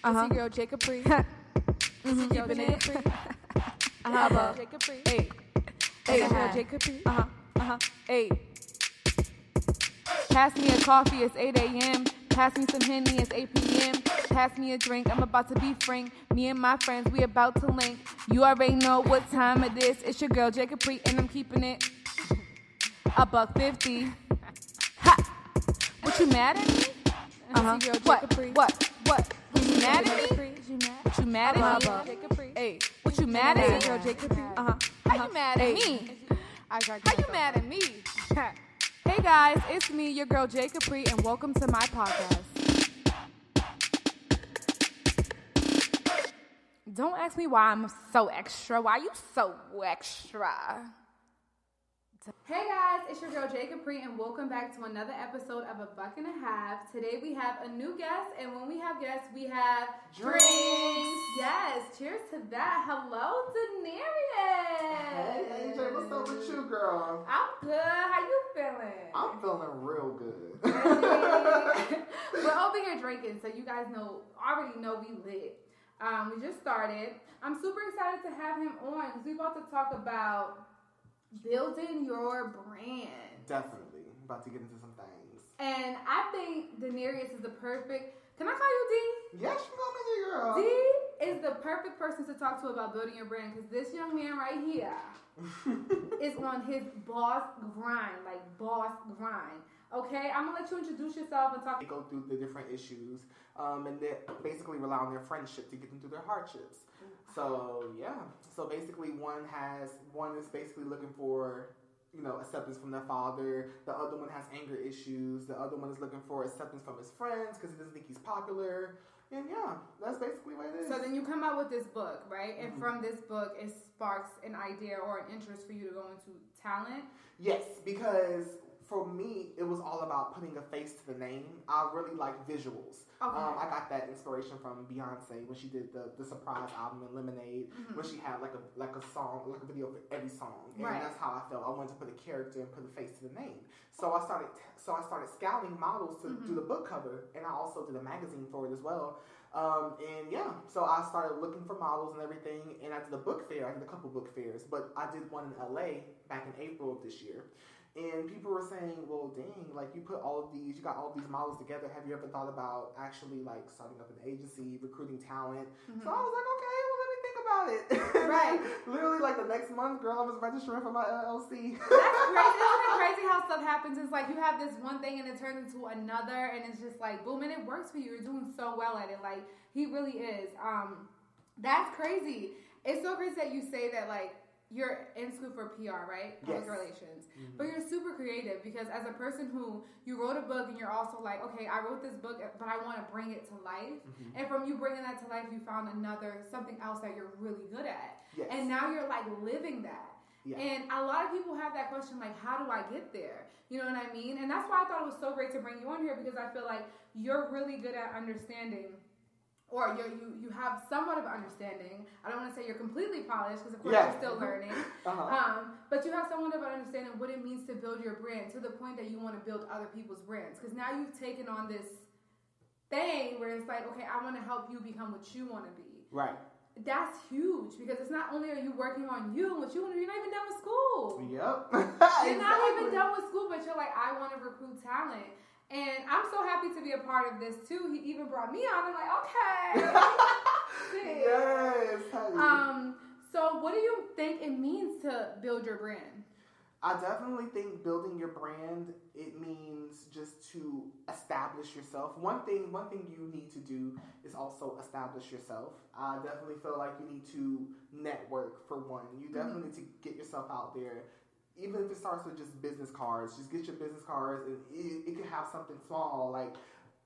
It's your girl, J. Capri. It's your girl, J. Capri. J. Capri. Hey. Hey, it's your girl, J. Capri. Hey. Pass me a coffee, it's 8 a.m. Pass me some Henny, it's 8 p.m. Pass me a drink, I'm about to be frank. Me and my friends, we about to link. You already know what time it is. It's your girl, J. Capri, and I'm keeping it $1.50. Ha! What, you mad at me? What? What you mad at me? What you mad at me? Hey, what you mad at me? How you mad at me? How you mad at me? Hey guys, it's me, your girl J. Capri, and welcome to my podcast. Don't ask me why I'm so extra. Why you so extra? Hey guys, it's your girl J. Capri, and welcome back to another episode of A Buck and a Half. Today we have a new guest, and when we have guests, we have drinks. Yes, cheers to that. Hello, Dannairus. Hey, AJ, what's up with you, girl? I'm good. How you feeling? I'm feeling real good. We're over here drinking, so you guys already know we lit. We just started. I'm super excited to have him on because we're about to talk about building your brand. Definitely. About to get into some things. And I think Dannairus is the perfect... Can I call you D? Yes, you call me D, girl. D is the perfect person to talk to about building your brand because this young man right here is on his boss grind. Okay? I'm going to let you introduce yourself and talk. They go through the different issues and they basically rely on their friendship to get them through their hardships. So, yeah. So, basically, one is basically looking for, acceptance from their father. The other one has anger issues. The other one is looking for acceptance from his friends because he doesn't think he's popular. And, yeah, that's basically what it is. So, then you come out with this book, right? And from this book, it sparks an idea or an interest for you to go into talent? Yes, because for me, it was all about putting a face to the name. I really like visuals. Okay. I got that inspiration from Beyonce when she did the surprise album in Lemonade, when she had like a song, like a video for every song, and that's how I felt. I wanted to put a character and put a face to the name. So I started scouting models to do the book cover, and I also did a magazine for it as well. So I started looking for models and everything, and I did a book fair. I did a couple book fairs, but I did one in LA back in April of this year. And people were saying, well, dang, like you got all these models together. Have you ever thought about actually like starting up an agency, recruiting talent? So I was like, okay, well, let me think about it. Right. Literally like the next month, girl, I was registering for my LLC. That's crazy. Isn't it crazy how stuff happens? It's like you have this one thing and it turns into another and it's just like, boom, and it works for you. You're doing so well at it. Like, he really is. That's crazy. It's so crazy that you say that, like, you're in school for PR, right? Public relations. But you're super creative because as a person who, you wrote a book and you're also like, okay, I wrote this book, but I want to bring it to life. And from you bringing that to life, you found something else that you're really good at. Yes. And now you're like living that. Yeah. And a lot of people have that question, like, how do I get there? You know what I mean? And that's why I thought it was so great to bring you on here because I feel like you're really good at understanding, or you have somewhat of understanding. I don't want to say you're completely polished because, of course, you're still learning. But you have somewhat of an understanding what it means to build your brand to the point that you want to build other people's brands. Because now you've taken on this thing where it's like, okay, I want to help you become what you want to be. Right. That's huge because it's not only are you working on you and what you want to do, you're not even done with school. Yep. You're not even done with school, but you're like, I want to recruit talent. And I'm so happy to be a part of this too. He even brought me on. I'm like, okay. Yes. Honey. So what do you think it means to build your brand? I definitely think building your brand, it means just to establish yourself. One thing you need to do is also establish yourself. I definitely feel like you need to network for one. You definitely need to get yourself out there. Even if it starts with just business cards, just get your business cards, and it could have something small. Like,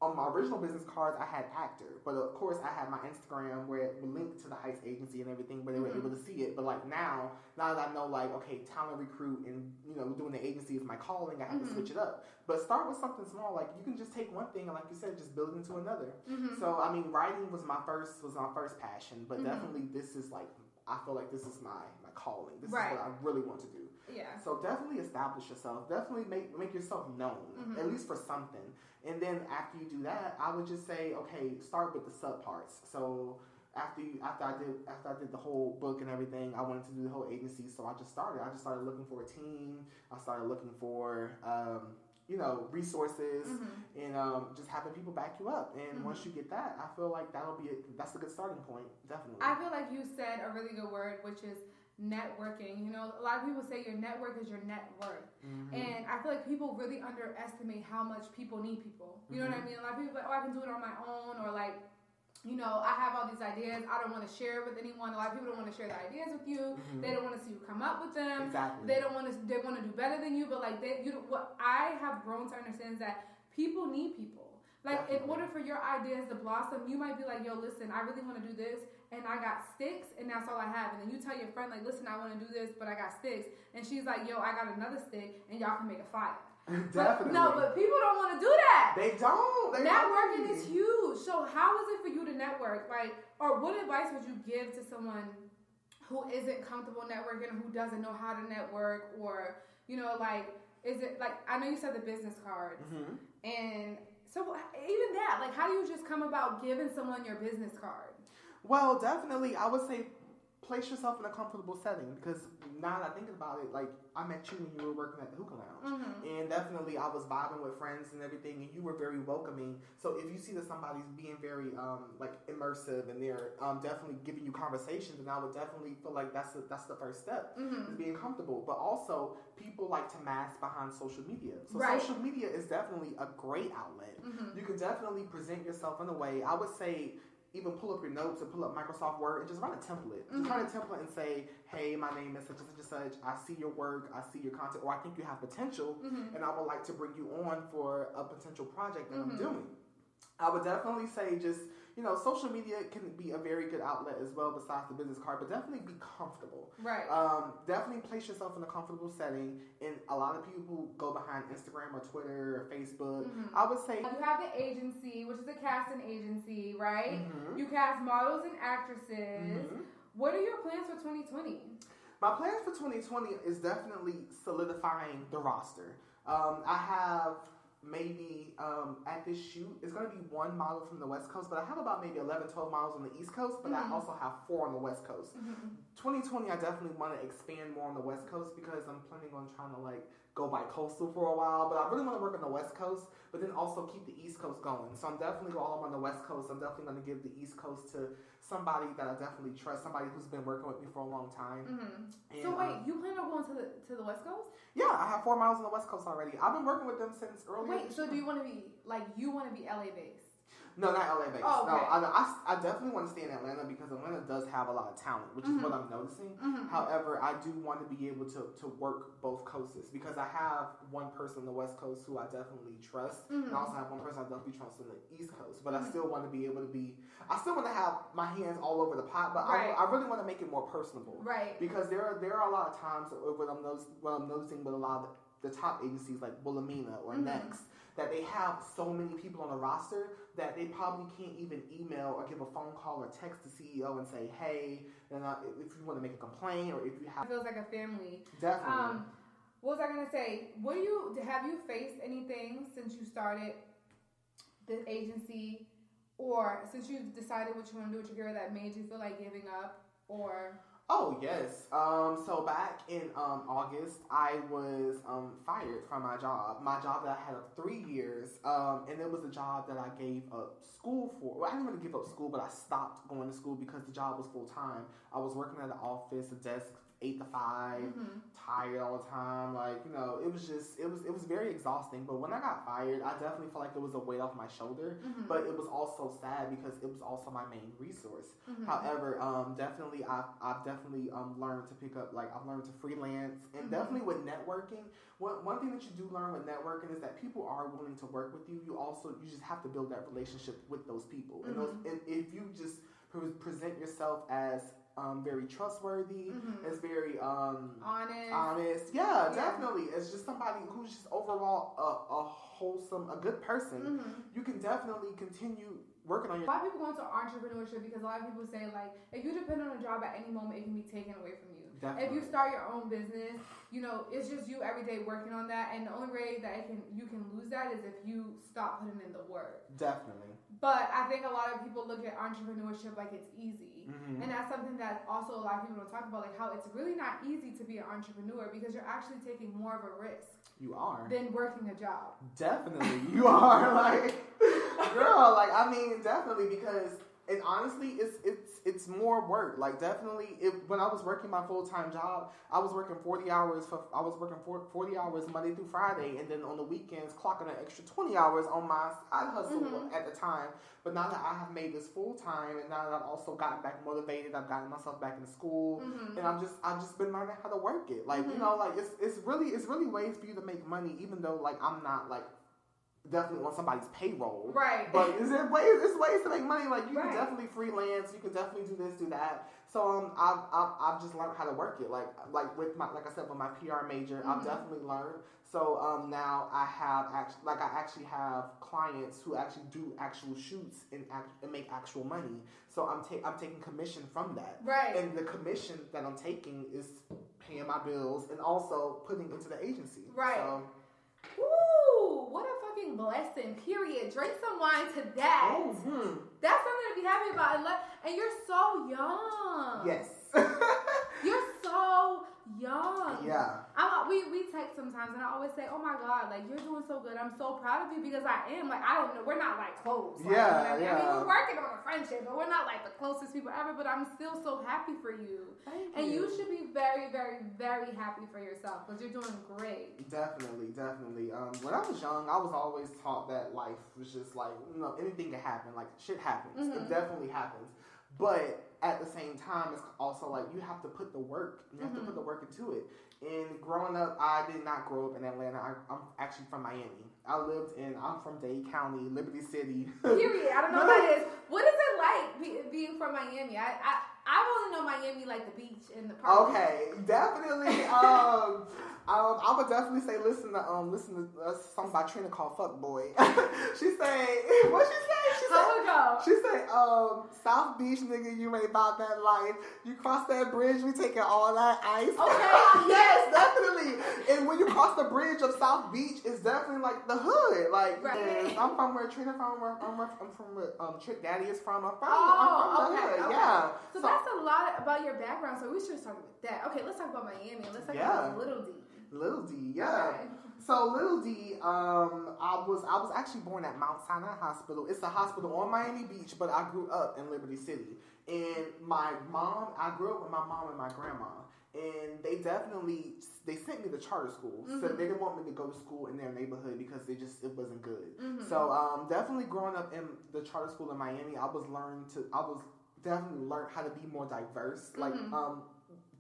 on my original business cards, I had actor, but of course I had my Instagram where it would link to the Heights agency and everything, but they were able to see it. But like now that I know, like, okay, talent recruit and, doing the agency is my calling, I have to switch it up. But start with something small. Like, you can just take one thing and, like you said, just build into another. So, I mean, writing was my first passion, but definitely this is like, I feel like this is my calling. This right. is what I really want to do. Yeah. So definitely establish yourself. Definitely make yourself known, at least for something. And then after you do that, I would just say, okay, start with the sub parts. So after I did the whole book and everything, I wanted to do the whole agency. So I just started looking for a team. I started looking for resources and just having people back you up. And once you get that, I feel like that's a good starting point. Definitely. I feel like you said a really good word, which is networking. You know, a lot of people say your network is your net worth. And I feel like people really underestimate how much people need people. You know what I mean? A lot of people are like, oh, I can do it on my own, or like, you know, I have all these ideas. I don't want to share it with anyone. A lot of people don't want to share their ideas with you. They don't want to see you come up with them. Exactly. They want to do better than you. But like, what I have grown to understand is that people need people. Like, in order for your ideas to blossom, you might be like, yo, listen, I really want to do this, and I got sticks, and that's all I have. And then you tell your friend, like, listen, I want to do this, but I got sticks. And she's like, yo, I got another stick, and y'all can make a fire. Definitely. But people don't want to do that. They don't. Networking is huge. So how is it for you to network? Like, or what advice would you give to someone who isn't comfortable networking, who doesn't know how to network, or, you know, like, is it, like, I know you said the business cards, and so even that, like, how do you just come about giving someone your business card? Well, definitely, I would say place yourself in a comfortable setting, because now that I think about it, like, I met you when you were working at the hookah lounge, and definitely I was vibing with friends and everything, and you were very welcoming. So if you see that somebody's being very like immersive and they're definitely giving you conversations, then I would definitely feel like that's the first step, is being comfortable. But also, people like to mask behind social media. So social media is definitely a great outlet. You can definitely present yourself in a way. I would say, even pull up your notes and pull up Microsoft Word and just run a template. Just run a template and say, hey, my name is such and such and such. I see your work. I see your content. Or I think you have potential. And I would like to bring you on for a potential project that I'm doing. I would definitely say just, you know, social media can be a very good outlet as well besides the business card, but definitely be comfortable. Right. Definitely place yourself in a comfortable setting. And a lot of people go behind Instagram or Twitter or Facebook. I would say... You have the agency, which is a casting agency, right? You cast models and actresses. What are your plans for 2020? My plans for 2020 is definitely solidifying the roster. I have... maybe at this shoot, it's going to be one model from the West Coast, but I have about maybe 11, 12 models on the East Coast, but I also have 4 on the West Coast. 2020, I definitely want to expand more on the West Coast because I'm planning on trying to like go bi-coastal for a while, but I really want to work on the West Coast, but then also keep the East Coast going. So I'm definitely all on the West Coast. I'm definitely going to give the East Coast to somebody that I definitely trust, somebody who's been working with me for a long time. And, so wait, you plan on going to the West Coast? Yeah, I have 4 models on the West Coast already. I've been working with them since earlier. Wait, so do you want to be LA based? No, not LA based. Oh, okay. No, I definitely want to stay in Atlanta because Atlanta does have a lot of talent, which is what I'm noticing. However, I do want to be able to work both coasts because I have one person on the West Coast who I definitely trust, and I also have one person I definitely trust on the East Coast. But I still want to be able to I still want to have my hands all over the pot, but I really want to make it more personable. Right. Because there are a lot of times what I'm noticing with a lot of the top agencies like Wilhelmina or Next, that they have so many people on the roster that they probably can't even email or give a phone call or text the CEO and say, hey, if you want to make a complaint or if you have... It feels like a family. Definitely. What was I going to say? Have you faced anything since you started the agency or since you've decided what you want to do with your career that made you feel like giving up or... Oh, yes. So back in August, I was fired from my job. My job that I had of 3 years, and it was a job that I gave up school for. Well, I didn't really give up school, but I stopped going to school because the job was full-time. I was working at an office, a desk, 8 to 5, tired all the time. Like, you know, it was very exhausting. But when I got fired, I definitely felt like it was a weight off my shoulder. But it was also sad because it was also my main resource. However, definitely, I've definitely learned to pick up, like, I've learned to freelance. And definitely with networking, one thing that you do learn with networking is that people are willing to work with you. You just have to build that relationship with those people. And if you just present yourself as very trustworthy, as very honest. Yeah, definitely. It's just somebody who's just overall a wholesome, a good person. You can definitely continue working on your... A lot of people go into entrepreneurship because a lot of people say, like, if you depend on a job at any moment, it can be taken away from you. Definitely. If you start your own business, you know, it's just you every day working on that, and the only way that you can lose that is if you stop putting in the work. Definitely. But I think a lot of people look at entrepreneurship like it's easy. And that's something that also a lot of people don't talk about, like how it's really not easy to be an entrepreneur because you're actually taking more of a risk. You are. Than working a job. Definitely. You are. Like, girl, like, I mean, definitely, because, and honestly, it's more work. Like, definitely, when I was working my full-time job, I was working 40 hours Monday through Friday, and then on the weekends, clocking an extra 20 hours on my side hustle at the time. But now that I have made this full-time, and now that I've also gotten back motivated, I've gotten myself back in school, and I've just been learning how to work it. Like, you know, like, it's really ways for you to make money, even though, like, I'm not, like, definitely on somebody's payroll. Right. But it's ways to make money. Like, you can definitely freelance, you can definitely do this, do that. So I've just learned how to work it. Like with my, like I said, with my PR major, I've definitely learned. So now I actually have clients who actually do actual shoots and make actual money. So I'm taking commission from that. Right. And the commission that I'm taking is paying my bills and also putting into the agency. Right. So, woo! What a fucking blessing, period. Drink some wine to that. That's something to be happy about. And you're so young. Yes. You're so young. Yeah. We text sometimes, and I always say, "Oh my God, like you're doing so good. I'm so proud of you because I am. Like I don't know, we're not like close. Like, yeah, you know, I mean, we're working on a friendship, but we're not like the closest people ever. But I'm still so happy for you. And you should be very, very, very happy for yourself because you're doing great. Definitely. When I was young, I was always taught that life was just like, you know, anything can happen. Like shit happens. It definitely happens. But at the same time, it's also like you have to put the work. You have to put the work into it. And growing up, I did not grow up in Atlanta. I'm actually from Miami. I'm from Dade County, Liberty City. Period. I don't know what that is. What is it like being from Miami? I only know Miami like the beach and the park. Okay, definitely. I would definitely say listen to something by Trina called Fuck Boy. She say, what she say? She say, South Beach nigga, you ain't about that life. You cross that bridge, we taking all that ice. Okay. Yes, definitely. And when you cross the bridge of South Beach, it's definitely like the hood. Like, I'm from where Trina from. I'm from where Trick Daddy is from. I'm from the hood. Okay. Yeah. So that's a lot about your background. So we should start with that. Okay, let's talk about Miami. Let's talk about Little D. Little D, yeah. Okay. So Little D, I was actually born at Mount Sinai Hospital. It's a hospital on Miami Beach, but I grew up in Liberty City. And I grew up with my mom and my grandma. And they sent me to charter school. So they didn't want me to go to school in their neighborhood because it wasn't good. So definitely growing up in the charter school in Miami, I definitely learned how to be more diverse. Like,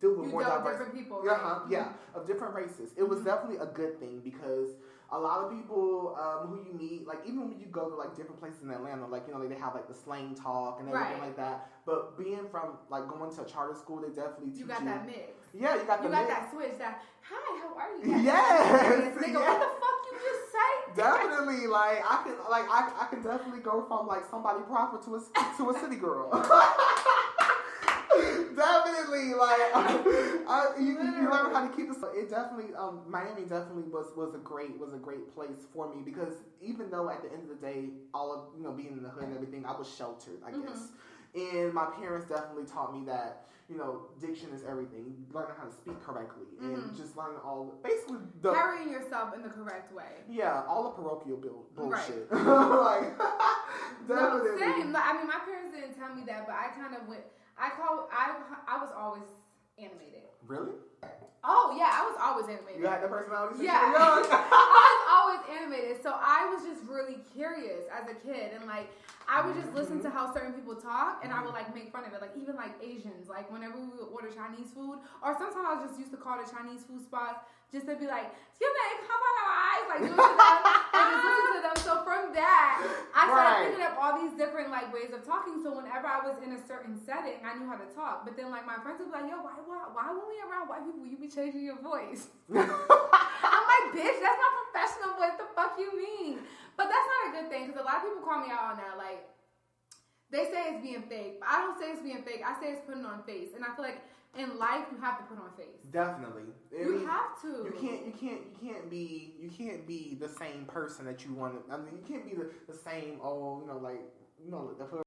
deal with more diverse different people, right? Of different races. It was definitely a good thing because a lot of people who you meet, like even when you go to like different places in Atlanta, like you know they have like the slang talk and everything like that. But being from like going to a charter school, they definitely teach you. Got that mix. Yeah, you got that switch. That hi, how are you? Yes. Nigga, what the fuck you just say? Definitely, I can definitely go from like somebody proper to a city girl. Definitely, you learn how to keep this. It definitely, Miami definitely was a great place for me because even though at the end of the day, all of being in the hood and everything, I was sheltered, I guess. And my parents definitely taught me that diction is everything. Learning how to speak correctly and just learning basically carrying yourself in the correct way. Yeah, all the parochial bullshit. Right. Definitely. No, same. I mean, my parents didn't tell me that, but I kind of went. I was always animated. Really? Oh yeah, I was always animated. You had the personality? Yeah. I was always animated. So I was just really curious as a kid, and I would just listen to how certain people talk, and I would make fun of it. Like even Asians, whenever we would order Chinese food, or sometimes I just used to call the Chinese food spots just to be like, "Excuse me, come on, eyes," do it to them, and just listen to them. So from that, I started picking up all these different ways of talking. So whenever I was in a certain setting, I knew how to talk. But then my friends would be like, "Yo, why when we around white people, you be changing your voice?" I'm like, "Bitch, that's my professional voice. The fuck you mean?" But that's not a good thing because a lot of people call me out on that. They say it's being fake, but I don't say it's being fake. I say it's putting on face, and I feel like in life you have to put on face. Definitely, you have to. You can't be the same person that you want. I mean, you can't be the same. Oh, the